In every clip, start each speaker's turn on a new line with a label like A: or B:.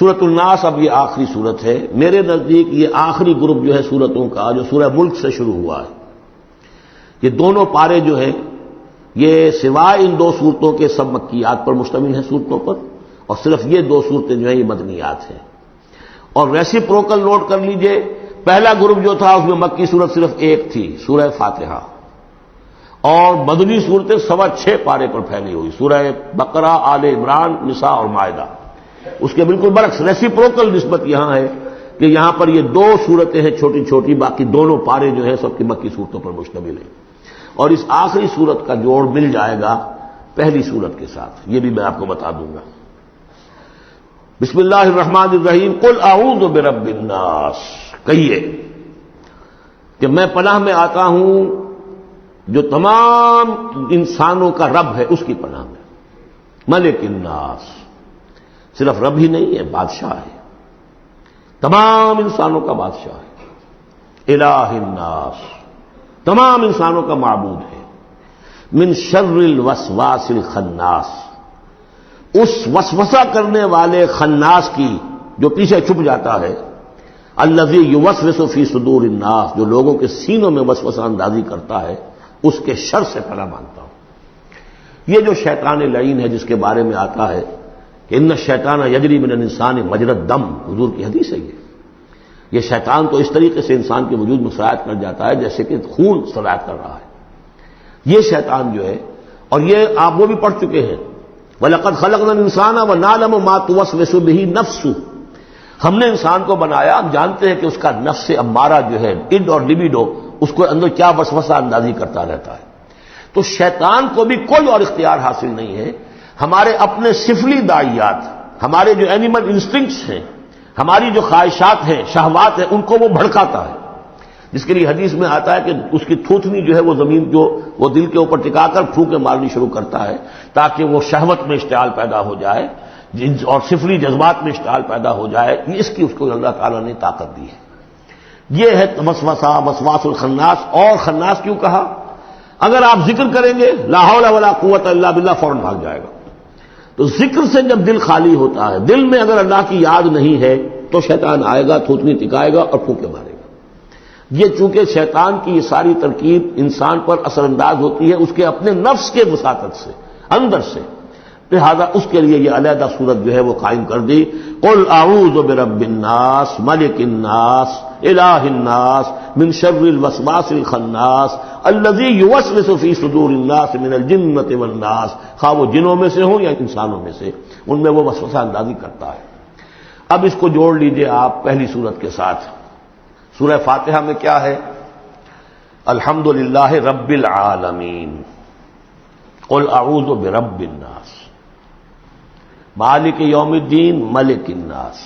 A: سورۃ الناس اب یہ آخری صورت ہے میرے نزدیک. یہ آخری گروپ جو ہے سورتوں کا جو سورہ ملک سے شروع ہوا ہے. یہ دونوں پارے جو ہیں یہ سوائے ان دو صورتوں کے سب مکیات پر مشتمل ہیں صورتوں پر, اور صرف یہ دو صورتیں جو ہیں یہ مدنیات ہیں. اور ریسیپروکل نوٹ کر لیجئے, پہلا گروپ جو تھا اس میں مکی صورت صرف ایک تھی, سورہ فاتحہ, اور مدنی صورتیں 6.25 پارے پر پھیلی ہوئی, سورہ بقرہ, آل عمران, نساء اور مائدہ. اس کے بالکل برعکس ریسیپروکل نسبت یہاں ہے کہ یہاں پر یہ دو صورتیں ہیں چھوٹی چھوٹی, باقی دونوں پارے جو ہیں سب کی مکی صورتوں پر مشتمل ہیں. اور اس آخری صورت کا جوڑ مل جائے گا پہلی صورت کے ساتھ, یہ بھی میں آپ کو بتا دوں گا. بسم اللہ الرحمن الرحیم. قل اعوذ برب الناس, کہیے کہ میں پناہ میں آتا ہوں جو تمام انسانوں کا رب ہے اس کی پناہ میں. ملک الناس, صرف رب ہی نہیں ہے, بادشاہ ہے, تمام انسانوں کا بادشاہ ہے. الہ الناس, تمام انسانوں کا معبود ہے. من شر الوسواس الخناس, اس وسوسہ کرنے والے خناس کی جو پیچھے چھپ جاتا ہے. الذی یوسوس فی صدور الناس, جو لوگوں کے سینوں میں وسوسہ اندازی کرتا ہے, اس کے شر سے پناہ مانگتا ہوں. یہ جو شیطان لعین ہے جس کے بارے میں آتا ہے کہ ان الشیطان یجری من الانسان مجری الدم, حضور کی حدیث ہے یہ شیطان تو اس طریقے سے انسان کے وجود میں سرایت کر جاتا ہے جیسے کہ خون سرایت کر رہا ہے. یہ شیطان جو ہے, اور یہ آپ وہ بھی پڑھ چکے ہیں, وَلَقَدْ خَلَقْنَا الْإِنسَانَ وَنَعْلَمُ مَا تُوَسْوِسُ بِهِ نَفْسُهُ, ہم نے انسان کو بنایا, ہم جانتے ہیں کہ اس کا نفس امارہ جو ہے, اڈ اور لیبیڈو, اس کو اندر کیا وسوسہ اندازی کرتا رہتا ہے. تو شیطان کو بھی کوئی اور اختیار حاصل نہیں ہے. ہمارے اپنے سفلی داعیات, ہمارے جو اینیمل انسٹنکٹس ہیں, ہماری جو خواہشات ہیں, شہوات ہیں, ان کو وہ بھڑکاتا ہے. جس کے لیے حدیث میں آتا ہے کہ اس کی تھوتنی جو ہے وہ زمین جو وہ دل کے اوپر ٹکا کر پھونکے مارنی شروع کرتا ہے تاکہ وہ شہوت میں اشتعال پیدا ہو جائے اور سفلی جذبات میں اشتعال پیدا ہو جائے. اس کی اس کو اللہ تعالیٰ نے طاقت دی ہے. یہ ہے وسوسہ, وسواس الخناس. اور خناس کیوں کہا؟ اگر آپ ذکر کریں گے لا حول ولا قوت الا باللہ, فوراً بھاگ جائے گا. تو ذکر سے جب دل خالی ہوتا ہے, دل میں اگر اللہ کی یاد نہیں ہے, تو شیطان آئے گا, تھوتنی ٹکائے گا اور پھونکے مارے گا. یہ چونکہ شیطان کی یہ ساری ترکیب انسان پر اثر انداز ہوتی ہے اس کے اپنے نفس کے وساطت سے, اندر سے, لہذا اس کے لیے یہ علیحدہ صورت جو ہے وہ قائم کر دی. قل اعوذ برب الناس ملک الناس الہ الناس من شر الوسواس الخناس الذی یوسوس فی صدور الناس من الجنۃ والناس. خواہ وہ جنوں میں سے ہوں یا انسانوں میں سے, ان میں وہ وسوسہ اندازی کرتا ہے. اب اس کو جوڑ لیجئے آپ پہلی صورت کے ساتھ. سورہ فاتحہ میں کیا ہے؟ الحمدللہ رب العالمین, قل اعوذ برب الناس, مالک یوم الدین, ملک الناس,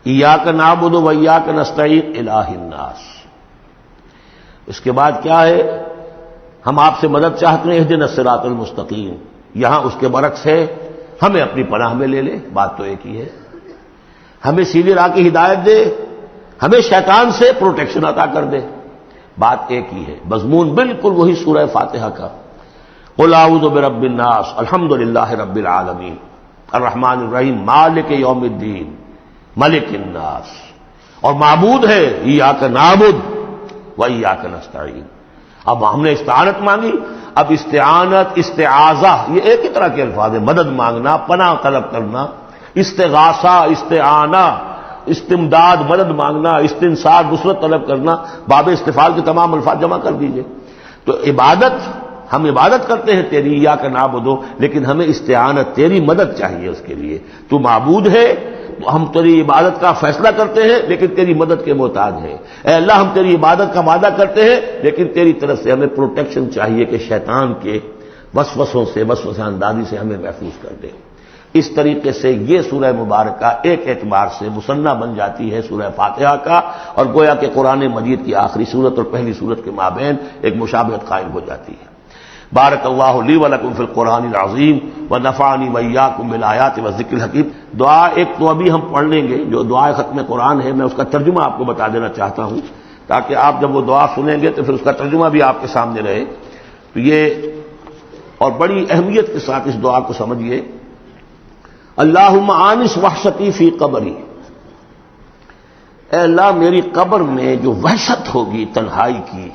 A: ایاک نعبد و ایاک نستعین, الہ الناس. اس کے بعد کیا ہے؟ ہم آپ سے مدد چاہتے ہیں, اہدنا الصراط المستقیم. یہاں اس کے برعکس ہے, ہمیں اپنی پناہ میں لے لے. بات تو ایک ہی ہے, ہمیں سیدھی راہ کی ہدایت دے, ہمیں شیطان سے پروٹیکشن عطا کر دے. بات ایک ہی ہے, مضمون بالکل وہی سورہ فاتحہ کا. قل اعوذ برب الناس الحمدللہ رب العالمین الرحمن الرحیم مالک یوم الدین ملک الناس. اور معبود ہے ایاک نعبد و ایاک نستعین. اب ہم نے استعانت مانگی. اب استعانت, استعاذہ, یہ ایک ہی طرح کے الفاظ ہیں. مدد مانگنا, پناہ طلب کرنا, استغاثہ, استعانہ, استمداد, مدد مانگنا, استنصار, نصرت طلب کرنا, باب استفعال کے تمام الفاظ جمع کر دیجئے. تو عبادت, ہم عبادت کرتے ہیں تیری, ایاک نعبد, لیکن ہمیں استعانت, تیری مدد چاہیے اس کے لیے. تو معبود ہے, ہم تیری عبادت کا فیصلہ کرتے ہیں لیکن تیری مدد کے محتاج ہیں. اے اللہ, ہم تیری عبادت کا وعدہ کرتے ہیں لیکن تیری طرف سے ہمیں پروٹیکشن چاہیے کہ شیطان کے وسوسوں سے, وسوسہ اندازی سے ہمیں محفوظ کر دے. اس طریقے سے یہ سورہ مبارکہ ایک اعتبار سے مثنیٰ بن جاتی ہے سورہ فاتحہ کا, اور گویا کہ قرآن مجید کی آخری صورت اور پہلی صورت کے مابین ایک مشابہت قائم ہو جاتی ہے. بارک اللہ لی ولکم فی القرآن العظیم ونفعنی وایاکم بالآیات والذکر الحکیم. دعا ایک تو ابھی ہم پڑھ لیں گے جو دعائے ختم قرآن ہے, میں اس کا ترجمہ آپ کو بتا دینا چاہتا ہوں تاکہ آپ جب وہ دعا سنیں گے تو پھر اس کا ترجمہ بھی آپ کے سامنے رہے. تو یہ اور بڑی اہمیت کے ساتھ اس دعا کو سمجھیے. اللہم آنس وحشتی فی قبری، اے اللہ میری قبر میں جو وحشت ہوگی تنہائی کی،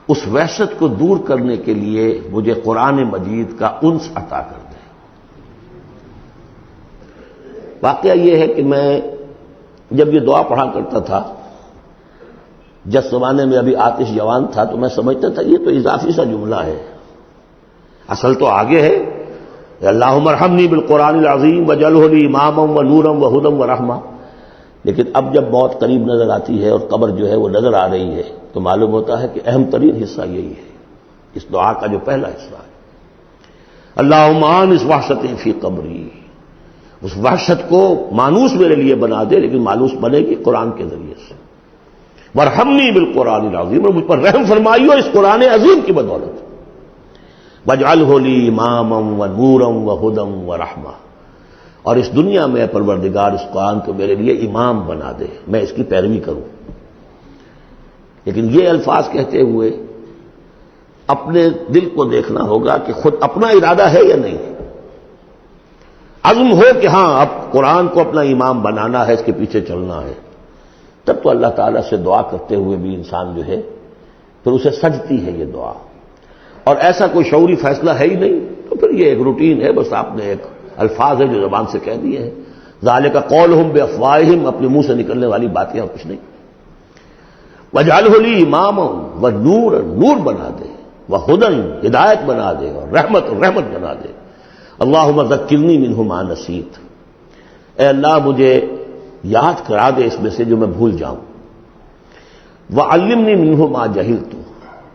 A: اس وحشت کو دور کرنے کے لیے مجھے قرآن مجید کا انس عطا کر دے۔ واقعہ یہ ہے کہ میں جب یہ دعا پڑھا کرتا تھا، جس زمانے میں ابھی آتش جوان تھا، تو میں سمجھتا تھا یہ تو اضافی سا جملہ ہے، اصل تو آگے ہے اللہم ارحمنی بالقرآن العظیم واجعلہ لی اماما ونورا وہدی ورحمہ۔ لیکن اب جب موت قریب نظر آتی ہے اور قبر جو ہے وہ نظر آ رہی ہے، تو معلوم ہوتا ہے کہ اہم ترین حصہ یہی ہے، اس دعا کا جو پہلا حصہ ہے، اللہم آنس وحشتی فی قبری، اس وحشت کو مانوس میرے لیے بنا دے، لیکن مانوس بنے گی قرآن کے ذریعے سے۔ وارحمنی بالقرآن العظیم، اور مجھ پر رحم فرمائیو اس قرآن عظیم کی بدولت۔ واجعلہ لی اماما ونورا وہدی ورحمہ، اور اس دنیا میں پروردگار اس قرآن کو میرے لیے امام بنا دے، میں اس کی پیروی کروں۔ لیکن یہ الفاظ کہتے ہوئے اپنے دل کو دیکھنا ہوگا کہ خود اپنا ارادہ ہے یا نہیں۔ عزم ہو کہ ہاں اب قرآن کو اپنا امام بنانا ہے، اس کے پیچھے چلنا ہے، تب تو اللہ تعالیٰ سے دعا کرتے ہوئے بھی انسان جو ہے پھر اسے سجتی ہے یہ دعا، اور ایسا کوئی شعوری فیصلہ ہے ہی نہیں، تو پھر یہ ایک روٹین ہے، بس آپ نے ایک الفاظ ہے جو زبان سے کہہ دیے ہیں، ذالک قولہم بافواہہم، اپنے منہ سے نکلنے والی باتیں اور کچھ نہیں۔ واجعلہ لی اماما ونورا، نور بنا دے، وہدی، ہدایت بنا دے، اور رحمت بنا دے۔ اللہم ذکرنی منہ ما نسیت، اے اللہ مجھے یاد کرا دے اس میں سے جو میں بھول جاؤں۔ وعلمنی منہ ما جہلت،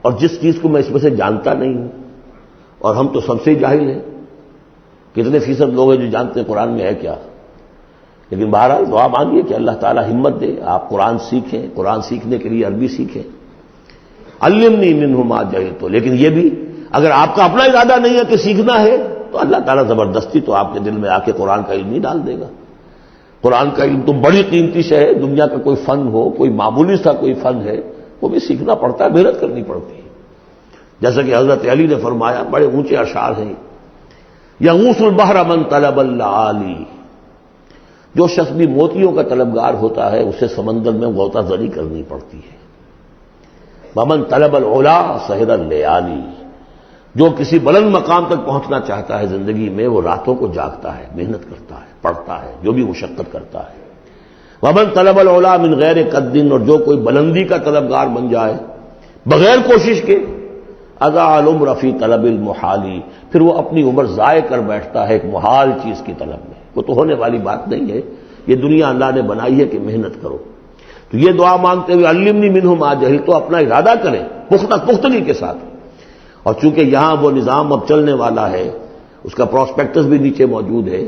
A: اور جس چیز کو میں اس میں سے جانتا نہیں ہوں، اور ہم تو سب سے جاہل ہیں، کتنے فیصد لوگ ہیں جو جانتے ہیں قرآن میں ہے کیا، لیکن بہرحال دعا مانگیے کہ اللہ تعالیٰ ہمت دے، آپ قرآن سیکھیں، قرآن سیکھنے کے لیے عربی سیکھیں۔ علمنی منہ ما جہلت، لیکن یہ بھی اگر آپ کا اپنا ارادہ نہیں ہے کہ سیکھنا ہے، تو اللہ تعالیٰ زبردستی تو آپ کے دل میں آ کے قرآن کا علم ہی ڈال دے گا۔ قرآن کا علم تو بڑی قیمتی شے ہے، دنیا کا کوئی فن ہو، کوئی معمولی سا کوئی فن ہے، وہ بھی سیکھنا پڑتا ہے، محنت کرنی پڑتی ہے۔ جیسا کہ حضرت علی نے فرمایا، بڑے اونچے اشعار ہیں، یغوث البحر من طلب اللآلی، جو شخص بھی موتیوں کا طلبگار ہوتا ہے اسے سمندر میں غوطہ زنی کرنی پڑتی ہے۔ ومن طلب العلا سہر اللیالی، جو کسی بلند مقام تک پہنچنا چاہتا ہے زندگی میں، وہ راتوں کو جاگتا ہے، محنت کرتا ہے، پڑھتا ہے، جو بھی مشقت کرتا ہے۔ ومن طلب العلا من غیر قد، اور جو کوئی بلندی کا طلبگار بن جائے بغیر کوشش کے، اضاع العمر فی طلب المحالی، پھر وہ اپنی عمر ضائع کر بیٹھتا ہے ایک محال چیز کی طلب میں، وہ تو ہونے والی بات نہیں ہے، یہ دنیا اللہ نے بنائی ہے کہ محنت کرو۔ تو یہ دعا مانگتے ہوئے علمنی منہ ما جہلت، تو اپنا ارادہ کریں پختگی کے ساتھ، اور چونکہ یہاں وہ نظام اب چلنے والا ہے، اس کا پراسپیکٹس بھی نیچے موجود ہے،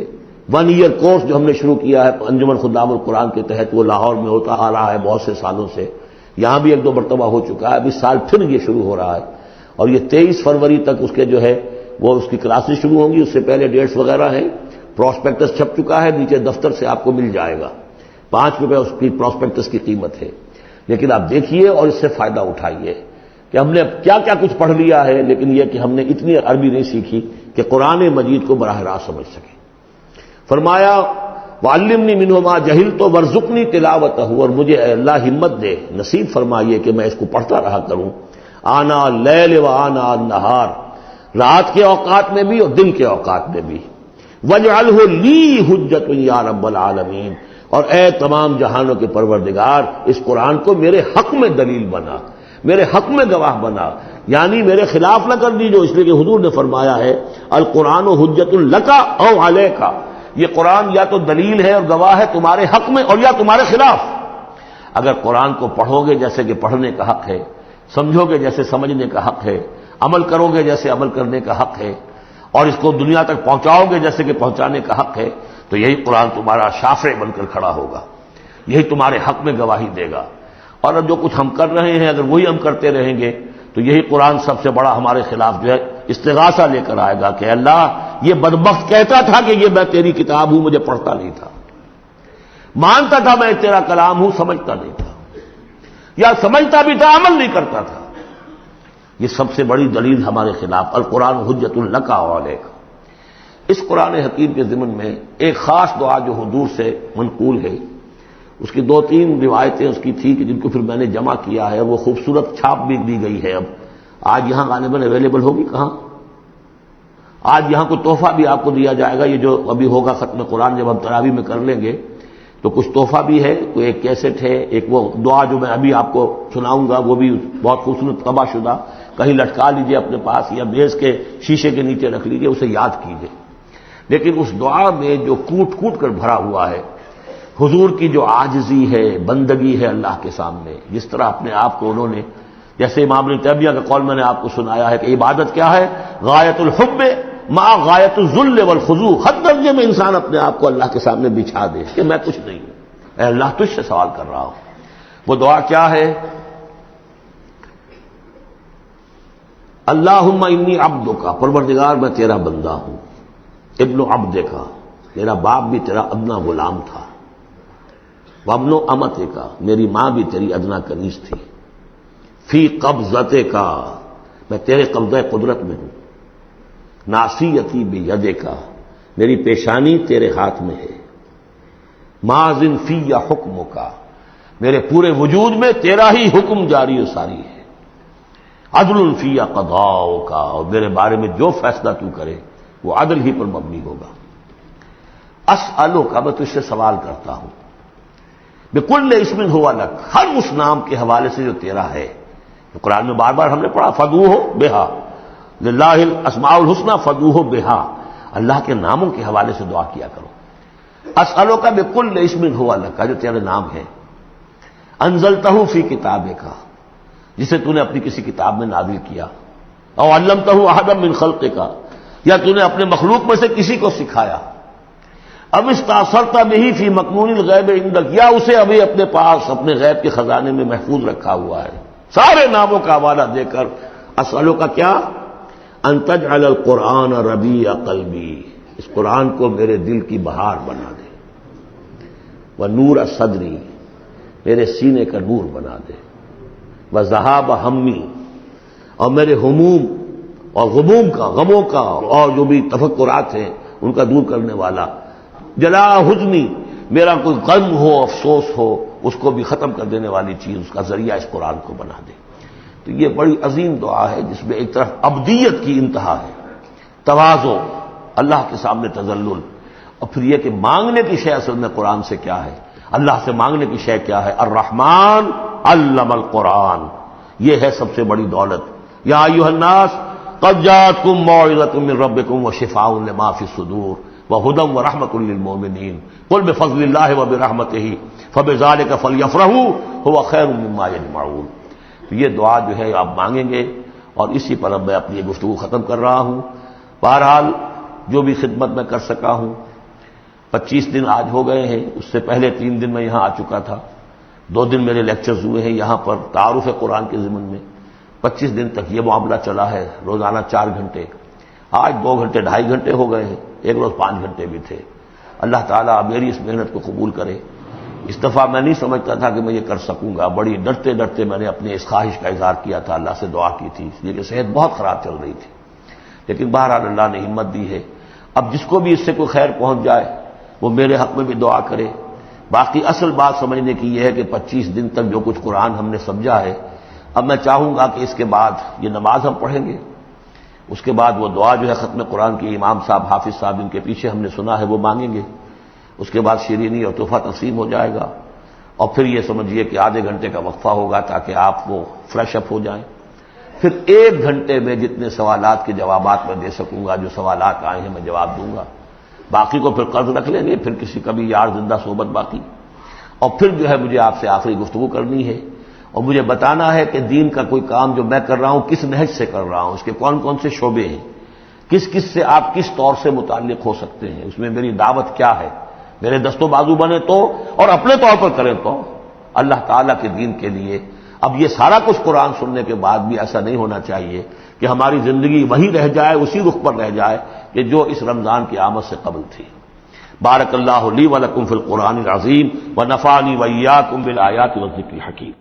A: 1 ایئر کورس جو ہم نے شروع کیا ہے انجمن خدام القرآن کے تحت، وہ لاہور میں ہوتا آ رہا ہے بہت سے سالوں سے، یہاں بھی 1-2 مرتبہ ہو چکا ہے، اب اس سال پھر یہ شروع ہو رہا ہے، اور یہ 23 فروری تک اس کے جو ہے وہ اس کی کلاسز شروع ہوں گی، اس سے پہلے ڈیٹس وغیرہ ہیں، پراسپیکٹس چھپ چکا ہے، نیچے دفتر سے آپ کو مل جائے گا، 5 روپے اس کی پراسپیکٹس کی قیمت ہے، لیکن آپ دیکھیے اور اس سے فائدہ اٹھائیے کہ ہم نے اب کیا کیا کچھ پڑھ لیا ہے، لیکن یہ کہ ہم نے اتنی عربی نہیں سیکھی کہ قرآن مجید کو براہ راست سمجھ سکیں۔ فرمایا وعلمنی منہ ما جہلت وارزقنی تلاوتہ، اور مجھے اے اللہ ہمت دے، نصیب فرمائیے کہ میں اس کو پڑھتا رہا کروں، آنا اللیل و آنا النہار، رات کے اوقات میں بھی اور دن کے اوقات میں بھی، واجعلہ لی حجۃ یا رب العالمین، اور اے تمام جہانوں کے پروردگار اس قرآن کو میرے حق میں دلیل بنا، میرے حق میں گواہ بنا، یعنی میرے خلاف نہ کر دیجو، اس لیے کہ حضور نے فرمایا ہے القرآن حجۃ لک او علیک، یہ قرآن یا تو دلیل ہے اور گواہ ہے تمہارے حق میں اور یا تمہارے خلاف۔ اگر قرآن کو پڑھو گے جیسے کہ پڑھنے کا حق ہے، سمجھو گے جیسے سمجھنے کا حق ہے، عمل کرو گے جیسے عمل کرنے کا حق ہے، اور اس کو دنیا تک پہنچاؤ گے جیسے کہ پہنچانے کا حق ہے، تو یہی قرآن تمہارا شافع بن کر کھڑا ہوگا، یہی تمہارے حق میں گواہی دے گا۔ اور اب جو کچھ ہم کر رہے ہیں اگر وہی ہم کرتے رہیں گے تو یہی قرآن سب سے بڑا ہمارے خلاف جو ہے استغاثہ لے کر آئے گا کہ اللہ یہ بدبخت کہتا تھا کہ یہ میں تیری کتاب ہوں، مجھے پڑھتا نہیں تھا، مانتا تھا میں تیرا کلام ہوں، سمجھتا نہیں تھا، یا سمجھتا بھی تھا عمل نہیں کرتا تھا۔ یہ سب سے بڑی دلیل ہمارے خلاف، القرآن حجۃ لک و علیک۔ اس قرآن حکیم کے ضمن میں ایک خاص دعا جو حضور سے منقول ہے، اس کی 2-3 روایتیں اس کی تھی کہ جن کو پھر میں نے جمع کیا ہے، وہ خوبصورت چھاپ بھی دی گئی ہے۔ اب آج یہاں غالباً اویلیبل ہوگی کہاں؟ آج یہاں کو تحفہ بھی آپ کو دیا جائے گا، یہ جو ابھی ہوگا ختم قرآن جب ہم تراویح میں کر لیں گے تو کچھ تحفہ بھی ہے، کوئی ایک کیسٹ ہے، ایک وہ دعا جو میں ابھی آپ کو سناؤں گا وہ بھی بہت خوبصورت طبع شدہ، کہیں لٹکا لیجئے اپنے پاس یا میز کے شیشے کے نیچے رکھ لیجئے، اسے یاد کیجئے۔ لیکن اس دعا میں جو کوٹ کوٹ کر بھرا ہوا ہے، حضور کی جو عاجزی ہے، بندگی ہے اللہ کے سامنے، جس طرح اپنے آپ کو انہوں نے، جیسے امام ابن تیمیہ کا قول میں نے آپ کو سنایا ہے کہ عبادت کیا ہے؟ غایت الحب مع غایت الذل والخضوع، حد درجے میں انسان اپنے آپ کو اللہ کے سامنے بچھا دے کہ میں کچھ نہیں ہوں، اے اللہ تجھ سے سوال کر رہا ہوں۔ وہ دعا کیا ہے؟ اللہم انی عبدک، پروردگار میں تیرا بندہ ہوں، ابن عبدک، میرا باپ بھی تیرا ادنا غلام تھا، وابن امتک، میری ماں بھی تیری ادنا کنیز تھی، فی قبضتک، میں تیرے قبضہ قدرت میں ہوں، ناصیتی بیدک، میری پیشانی تیرے ہاتھ میں ہے، ماضٍ فی حکمک، میرے پورے وجود میں تیرا ہی حکم جاری و ساری ہے، عدل فی قضاؤک، اور میرے بارے میں جو فیصلہ تو کرے وہ عدل ہی پر مبنی ہوگا۔ اسألک، میں تجھ سے سوال کرتا ہوں، بکل اسم ہوا لک، ہر اس نام کے حوالے سے جو تیرا ہے، قرآن میں بار بار ہم نے پڑھا فدعوہ بہا، للہ الاسماء الحسنی فدعوہ بہا، اللہ کے ناموں کے حوالے سے دعا کیا کرو۔ اسألک بکل اسم ہوا لک، جو تیرے نام ہے، انزلتہ فی کتابک، جسے تو نے اپنی کسی کتاب میں نازل کیا، او علمتہ احدا من خلقک، یا تو نے اپنے مخلوق میں سے کسی کو سکھایا، اب استاثرت بہ فی مکنون الغیب عندک، یا اسے ابھی اپنے پاس اپنے غیب کے خزانے میں محفوظ رکھا ہوا ہے۔ سارے ناموں کا حوالہ دے کر اسألو کا کیا؟ ان تجعل القرآن ربیع قلبی، اس قرآن کو میرے دل کی بہار بنا دے، ونور صدری، میرے سینے کا نور بنا دے، وذہاب ہمی، اور میرے ہموم اور غموم کا، غموں کا اور جو بھی تفکرات ہیں ان کا دور کرنے والا، جلا حزنی، میرا کوئی غم ہو، افسوس ہو، اس کو بھی ختم کر دینے والی چیز، اس کا ذریعہ اس قرآن کو بنا دے۔ تو یہ بڑی عظیم دعا ہے جس میں ایک طرف عبدیت کی انتہا ہے، تواضع، اللہ کے سامنے تذلل، اور پھر یہ کہ مانگنے کی شے اصل میں قرآن سے کیا ہے، اللہ سے مانگنے کی شے کیا ہے؟ الرحمن علم القرآن، یہ ہے سب سے بڑی دولت۔ یا ایھا الناس قد جاءتکم موعظۃ من ربکم وشفاء لما فی الصدور وہدی ورحمۃ للمؤمنین قل بفضل اللہ وبرحمتہ فبذلک فلیفرحوا ھو خیر مما یجمعون۔ یہ دعا جو ہے آپ مانگیں گے، اور اسی پر اب میں اپنی یہ گفتگو ختم کر رہا ہوں۔ بہرحال جو بھی خدمت میں کر سکا ہوں، 25 دن آج ہو گئے ہیں، اس سے پہلے 3 دن میں یہاں آ چکا تھا، 2 دن میرے لیکچرز ہوئے ہیں یہاں پر تعارف قرآن کے ضمن میں، 25 دن تک یہ معاملہ چلا ہے، روزانہ 4 گھنٹے، آج 2 گھنٹے 2.5 گھنٹے ہو گئے ہیں، ایک روز 5 گھنٹے بھی تھے۔ اللہ تعالیٰ میری اس محنت کو قبول کرے۔ اس دفعہ میں نہیں سمجھتا تھا کہ میں یہ کر سکوں گا، بڑی ڈرتے ڈرتے میں نے اپنے اس خواہش کا اظہار کیا تھا، اللہ سے دعا کی تھی، اس لیے کہ صحت بہت خراب چل رہی تھی، لیکن بہرحال اللہ نے ہمت دی ہے۔ اب جس کو بھی اس سے کوئی خیر پہنچ جائے وہ میرے حق میں بھی دعا کرے۔ باقی اصل بات سمجھنے کی یہ ہے کہ 25 دن تک جو کچھ قرآن ہم نے سمجھا ہے، اب میں چاہوں گا کہ اس کے بعد یہ نماز ہم پڑھیں گے، اس کے بعد وہ دعا جو ہے ختم قرآن کی امام صاحب حافظ صاحب ان کے پیچھے ہم نے سنا ہے وہ مانگیں گے، اس کے بعد شیرینی اور تحفہ تقسیم ہو جائے گا، اور پھر یہ سمجھیے کہ آدھے گھنٹے کا وقفہ ہوگا تاکہ آپ وہ فریش اپ ہو جائیں۔ پھر 1 گھنٹے میں جتنے سوالات کے جوابات میں دے سکوں گا، جو سوالات آئے ہیں میں جواب دوں گا، باقی کو پھر قرض رکھ لیں گے، پھر کسی کبھی یار زندہ صحبت باقی، اور پھر جو ہے مجھے آپ سے آخری گفتگو کرنی ہے، اور مجھے بتانا ہے کہ دین کا کوئی کام جو میں کر رہا ہوں کس نہج سے کر رہا ہوں، اس کے کون کون سے شعبے ہیں، کس کس سے آپ کس طور سے متعلق ہو سکتے ہیں، اس میں میری دعوت کیا ہے، میرے دست و بازو بنے تو، اور اپنے طور پر کریں تو، اللہ تعالیٰ کے دین کے لیے۔ اب یہ سارا کچھ قرآن سننے کے بعد بھی ایسا نہیں ہونا چاہیے کہ ہماری زندگی وہی رہ جائے، اسی رخ پر رہ جائے کہ جو اس رمضان کی آمد سے قبل تھی۔ بارک اللہ لی ولکم فی القرآن العظیم ونفعنی وإیاکم بالآیات والذکر الحکیم۔